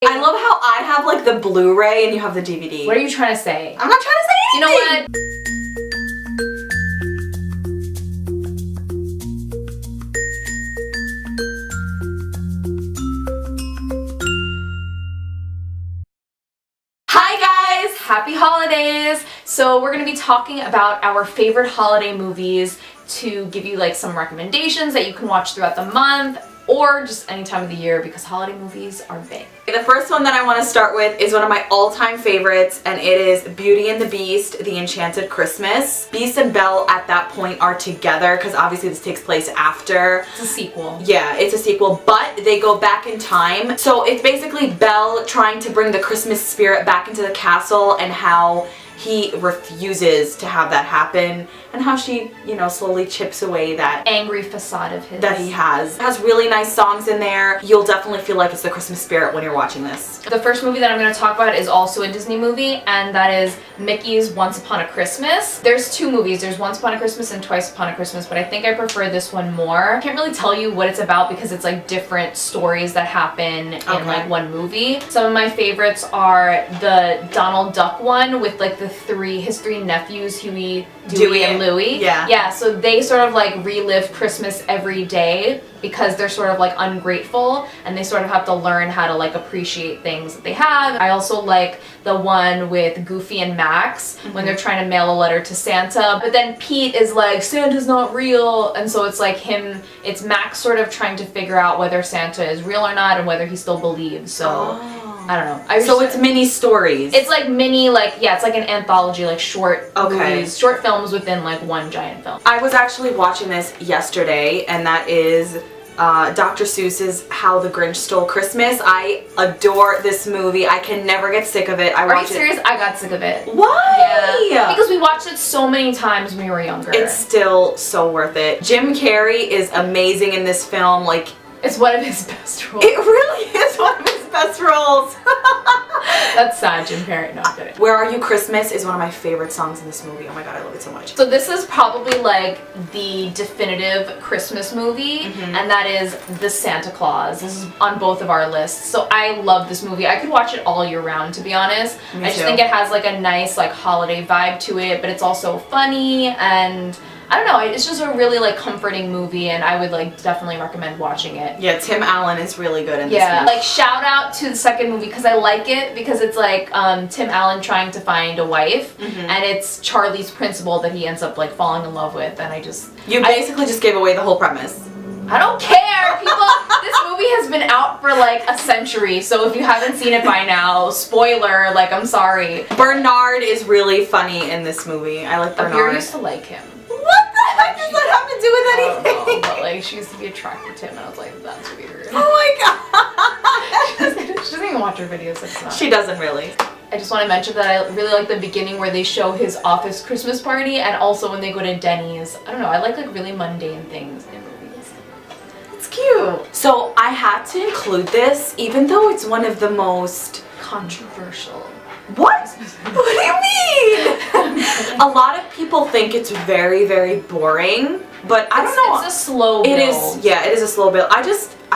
I love how I have like the Blu-ray and you have the DVD. What are you trying to say? I'm not trying to say anything! You know what? Hi guys! Happy holidays! So we're going to be talking about our favorite holiday movies to give you like some recommendations that you can watch throughout the month or just any time of the year because holiday movies are big. The first one that I want to start with is one of my all-time favorites, and it is Beauty and the Beast, The Enchanted Christmas. Beast and Belle at that point are together because obviously this takes place after. It's a sequel. Yeah, it's a sequel, but they go back in time. So it's basically Belle trying to bring the Christmas spirit back into the castle and how he refuses to have that happen and how she, you know, slowly chips away that angry facade of his that he has. It has really nice songs in there. You'll definitely feel like it's the Christmas spirit when you're watching this. The first movie that I'm going to talk about is also a Disney movie, and that is Mickey's Once Upon a Christmas. There's two movies. There's Once Upon a Christmas and Twice Upon a Christmas, but I think I prefer this one more. I can't really tell you what it's about because it's like different stories that happen in like one movie. Some of my favorites are the Donald Duck one with like his three nephews, Huey, Dewey, and Louie. Yeah, so they sort of like relive Christmas every day because they're sort of like ungrateful and they sort of have to learn how to like appreciate things that they have. I also like the one with Goofy and Max when they're trying to mail a letter to Santa, but then Pete is like, Santa's not real, and so it's like it's Max sort of trying to figure out whether Santa is real or not and whether he still believes, so I don't know. So it's mini stories. It's like mini, like, yeah, it's like an anthology, like short movies, short films within like one giant film. I was actually watching this yesterday, and that is Dr. Seuss's How the Grinch Stole Christmas. I adore this movie. I can never get sick of it. Are you serious? I got sick of it. Why? Yeah. Because we watched it so many times when we were younger. It's still so worth it. Jim Carrey is amazing in this film. Like, it's one of his best roles. It really is one of his best roles. That's sad, Jim Carrey. No, I'm kidding. Where Are You Christmas is one of my favorite songs in this movie. Oh my god, I love it so much. So this is probably like the definitive Christmas movie, and that is The Santa Claus. This is on both of our lists. So I love this movie. I could watch it all year round, to be honest. I just think it has like a nice like holiday vibe to it, but it's also funny, and I don't know, it's just a really like comforting movie, and I would like definitely recommend watching it. Yeah, Tim Allen is really good in this movie. Yeah, like shout out to the second movie because I like it because it's like Tim Allen trying to find a wife, and it's Charlie's principal that he ends up like falling in love with, and You basically just gave away the whole premise. I don't care! People, this movie has been out for like a century, so if you haven't seen it by now, spoiler, like I'm sorry. Bernard is really funny in this movie. I like Bernard. Amir used to like him. What the heck does that have to do with anything? But like she used to be attracted to him, and I was like, that's weird. Oh my god! She doesn't even watch her videos, so it's not. She doesn't really. I just want to mention that I really like the beginning where they show his office Christmas party, and also when they go to Denny's. I don't know, I like really mundane things in movies. It's cute. So I had to include this, even though it's one of the most controversial. What? What do you mean? A lot of people think it's very, very boring, but I don't know. It's a slow build. It is, yeah, it is a slow build. I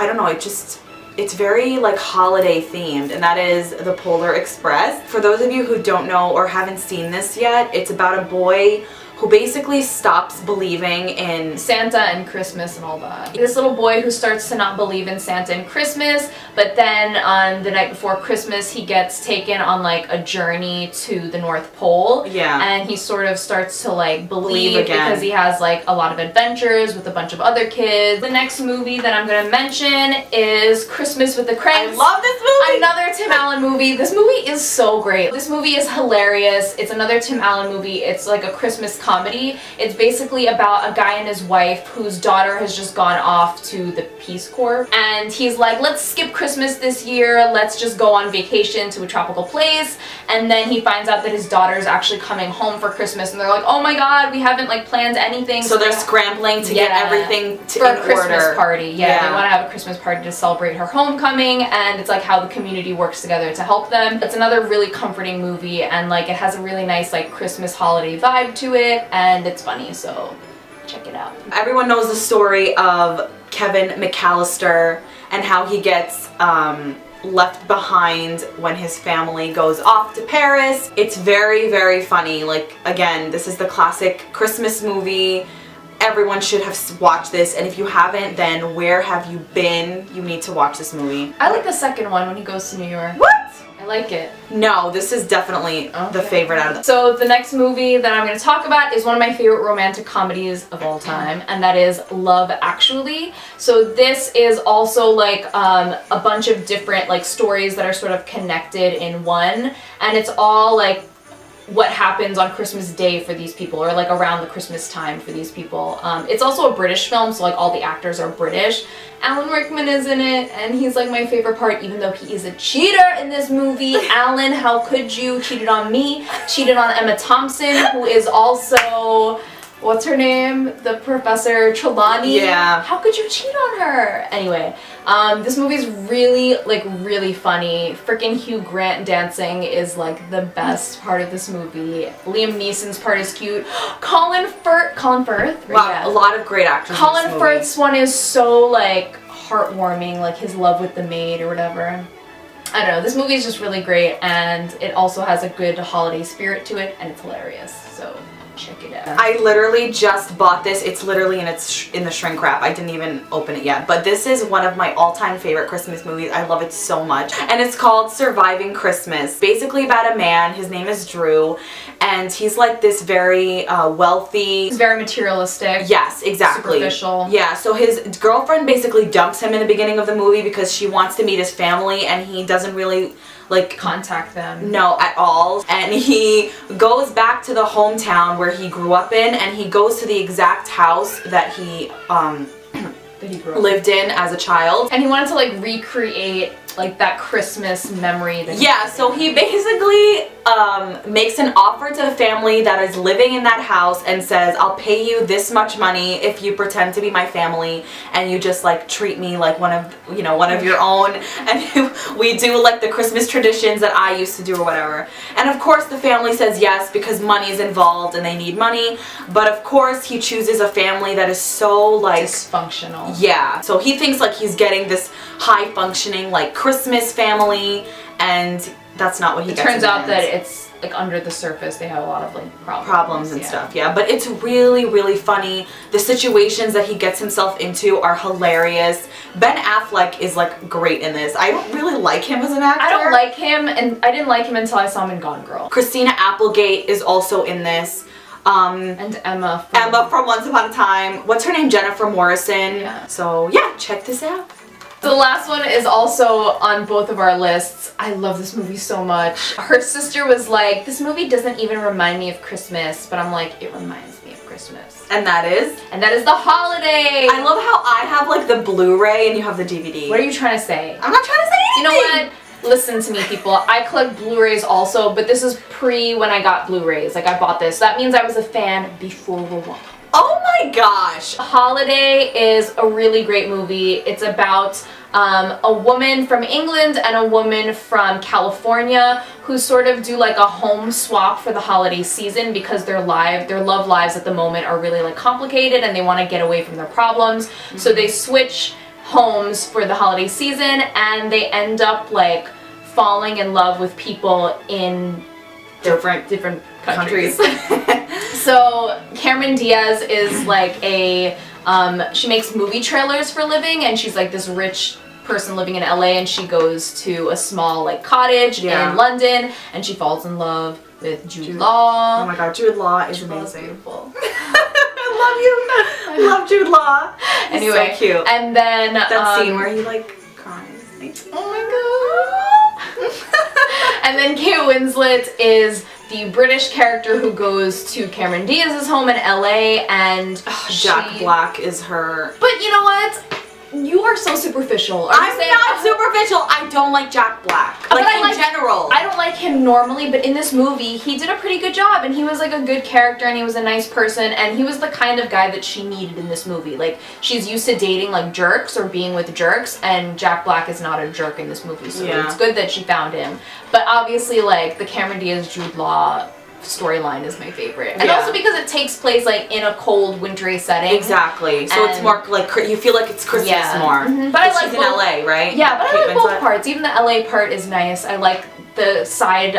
don't know, it's very like holiday themed, and that is The Polar Express. For those of you who don't know or haven't seen this yet, it's about a boy who basically stops believing in Santa and Christmas and all that. This little boy who starts to not believe in Santa and Christmas, but then on the night before Christmas he gets taken on like a journey to the North Pole. Yeah. And he sort of starts to like believe again because he has like a lot of adventures with a bunch of other kids. The next movie that I'm gonna mention is Christmas with the Cranks. I love this movie! Another Tim Allen movie. This movie is so great. This movie is hilarious. It's another Tim Allen movie. It's like a Christmas comedy. It's basically about a guy and his wife whose daughter has just gone off to the Peace Corps, and he's like, let's skip Christmas this year, let's just go on vacation to a tropical place, and then he finds out that his daughter is actually coming home for Christmas, and they're like, oh my god, we haven't like planned anything. So they're scrambling to get everything for a Christmas order. Party. Yeah, they want to have a Christmas party to celebrate her homecoming, and it's like how the community works together to help them. It's another really comforting movie, and like it has a really nice like Christmas holiday vibe to it, and it's funny, so check it out. Everyone knows the story of Kevin McAllister and how he gets left behind when his family goes off to Paris. It's very, very funny. Like, again, this is the classic Christmas movie. Everyone should have watched this, and if you haven't, then where have you been? You need to watch this movie. I like the second one when he goes to New York. What? I like it. No, this is definitely the favorite out of them. So the next movie that I'm going to talk about is one of my favorite romantic comedies of all time, and that is Love Actually. So this is also like a bunch of different like stories that are sort of connected in one, and it's all like what happens on Christmas Day for these people, or like around the Christmas time for these people. It's also a British film, so like all the actors are British. Alan Rickman is in it, and he's like my favorite part, even though he is a cheater in this movie. Alan, how could you? Cheated on me, cheated on Emma Thompson, who is also, what's her name? The Professor Trelawney. Yeah. How could you cheat on her? Anyway, this movie's really funny. Freaking Hugh Grant dancing is like the best part of this movie. Liam Neeson's part is cute. Colin Firth. Wow, Yeah. a lot of great actors Colin in this Firth's one is so like heartwarming, like his love with the maid or whatever. I don't know, this movie is just really great, and it also has a good holiday spirit to it, and it's hilarious, so check it out. I literally just bought this. It's literally in the shrink wrap. I didn't even open it yet. But this is one of my all-time favorite Christmas movies. I love it so much. And it's called Surviving Christmas. Basically about a man. His name is Drew. And he's like this very wealthy... It's very materialistic. Yes, exactly. Superficial. Yeah, so his girlfriend basically dumps him in the beginning of the movie because she wants to meet his family, and he doesn't really like contact them. No, at all. And he goes back to the hometown where he grew up in, and he goes to the exact house that he lived in as a child. And he wanted to like recreate like that Christmas memory that so he basically makes an offer to the family that is living in that house and says, I'll pay you this much money if you pretend to be my family and you just like treat me like one of your own, and we do like the Christmas traditions that I used to do or whatever. And of course the family says yes because money is involved and they need money, but of course he chooses a family that is so like dysfunctional. Yeah, so he thinks like he's getting this high functioning like Christmas family, and that's not what he gets. It turns out that it's like under the surface they have a lot of like problems and stuff. Yeah, but it's really, really funny. The situations that he gets himself into are hilarious. Ben Affleck is like great in this. I don't really like him as an actor. I don't like him, and I didn't like him until I saw him in Gone Girl. Christina Applegate is also in this. And Emma from Once Upon a Time. What's her name? Jennifer Morrison. Yeah. So yeah, check this out. The last one is also on both of our lists. I love this movie so much. Her sister was like, this movie doesn't even remind me of Christmas, but I'm like, it reminds me of Christmas. And that is? And that is The Holiday! I love how I have like the Blu-ray and you have the DVD. What are you trying to say? I'm not trying to say anything! You know what? Listen to me, people. I collect Blu-rays also, but this is pre when I got Blu-rays. Like, I bought this. That means I was a fan before World War. Oh my gosh! Holiday is a really great movie. It's about a woman from England and a woman from California who sort of do like a home swap for the holiday season because their love lives at the moment are really like complicated and they want to get away from their problems. Mm-hmm. So they switch homes for the holiday season, and they end up like falling in love with people in different countries. So Cameron Diaz is like she makes movie trailers for a living, and she's like this rich person living in LA, and she goes to a small like cottage in London, and she falls in love with Jude Law. Oh my god, Jude Law is Jude amazing. Beautiful. I love Jude Law. He's anyway, so cute. And then that scene where he like cries. Like, oh my god. And then Kate Winslet is the British character who goes to Cameron Diaz's home in LA, and Jack Black is her. But you know what? You are so superficial. I'm not superficial. I don't like Jack Black. Like in general. I don't like him normally, but in this movie, he did a pretty good job, and he was like a good character, and he was a nice person, and he was the kind of guy that she needed in this movie. Like, she's used to dating like jerks or being with jerks, and Jack Black is not a jerk in this movie, so it's good that she found him. But obviously, like, the Cameron Diaz Jude Law storyline is my favorite. And Yeah. also because it takes place like in a cold, wintry setting. Exactly. So it's And- more like you feel like it's Christmas Yeah. more. Mhm. But I like she's in both- LA, right? Yeah, but I Kate like both Winslet? parts. Even the LA part is nice. I like the side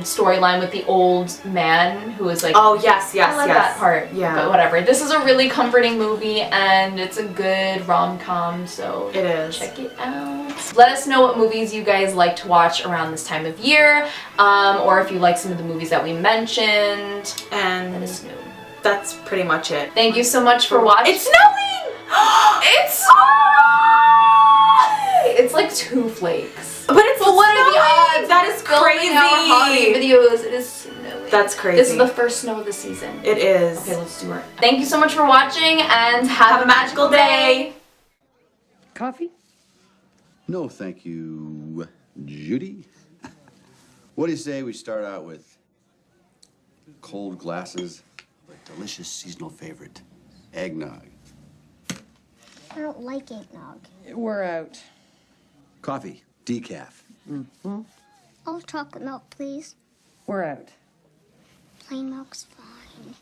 storyline with the old man who is like. Oh yes, yes, I like yes. that part. Yeah. But whatever. This is a really comforting movie and it's a good rom-com, so It is. check it out. Let us know what movies you guys like to watch around this time of year, or if you like some of the movies that we mentioned. Let And us know. that's pretty much it. Thank you so much for watching. It's snowing! It's it's like 2 flakes. But it's But what are the snowing! odds? That is Filming our holiday crazy. videos. It is snowing. That's crazy. This is the first snow of the season. It is. Okay, let's do it. Thank you so much for watching and have Have a magical day. Coffee? No, thank you, Judy. What do you say we start out with cold glasses of a delicious seasonal favorite, eggnog? I don't like eggnog. We're out. Coffee, decaf. All chocolate milk, please. We're out. Plain milk's fine.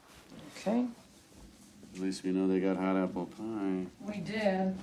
Okay. At least we know they got hot apple pie. We did.